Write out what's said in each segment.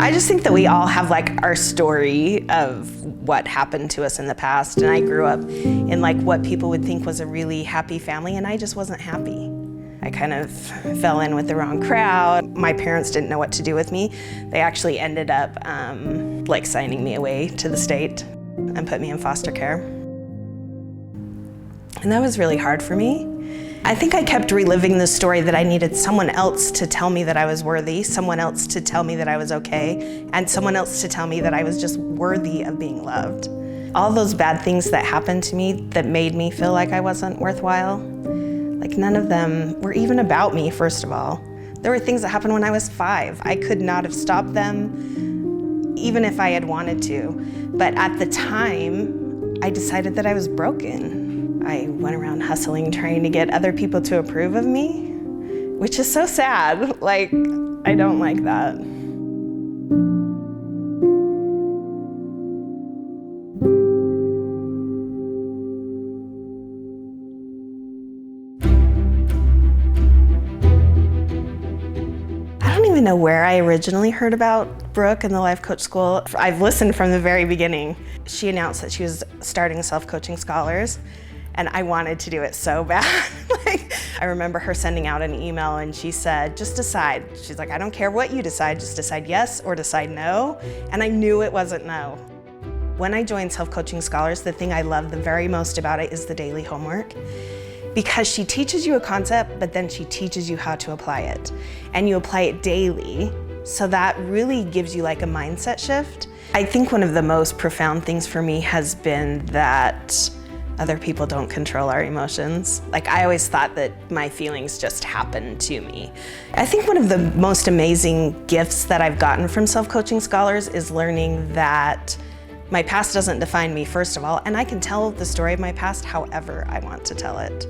I just think that we all have like our story of what happened to us in the past, and I grew up in like what people would think was a really happy family, and I just wasn't happy. I kind of fell in with the wrong crowd. My parents didn't know what to do with me. They actually ended up like signing me away to the state and put me in foster care. And that was really hard for me. I think I kept reliving the story that I needed someone else to tell me that I was worthy, someone else to tell me that I was okay, and someone else to tell me that I was just worthy of being loved. All those bad things that happened to me that made me feel like I wasn't worthwhile, like none of them were even about me, first of all. There were things that happened when I was 5. I could not have stopped them, even if I had wanted to. But at the time, I decided that I was broken. I went around hustling, trying to get other people to approve of me, which is so sad. Like, I don't like that. I don't even know where I originally heard about Brooke and the Life Coach School. I've listened from the very beginning. She announced that she was starting Self-Coaching Scholars, and I wanted to do it so bad. Like, I remember her sending out an email and she said, just decide. She's like, I don't care what you decide, just decide yes or decide no. And I knew it wasn't no. When I joined Self-Coaching Scholars, the thing I love the very most about it is the daily homework. Because she teaches you a concept, but then she teaches you how to apply it. And you apply it daily, so that really gives you like a mindset shift. I think one of the most profound things for me has been that other people don't control our emotions. Like, I always thought that my feelings just happened to me. I think one of the most amazing gifts that I've gotten from Self-Coaching Scholars is learning that my past doesn't define me, first of all, and I can tell the story of my past however I want to tell it.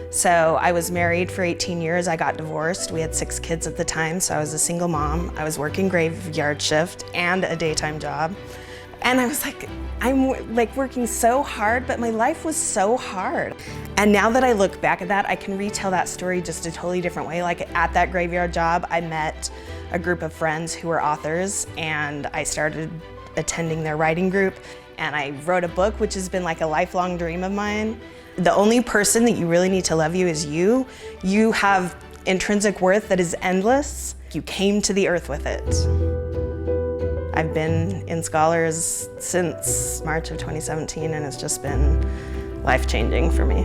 So I was married for 18 years, I got divorced. We had 6 kids at the time, so I was a single mom. I was working graveyard shift and a daytime job. And I was like, I'm like working so hard, but my life was so hard. And now that I look back at that, I can retell that story just a totally different way. Like, at that graveyard job, I met a group of friends who were authors, and I started attending their writing group, and I wrote a book, which has been like a lifelong dream of mine. The only person that you really need to love you is you. You have intrinsic worth that is endless. You came to the earth with it. I've been in Scholars since March of 2017, and it's just been life-changing for me.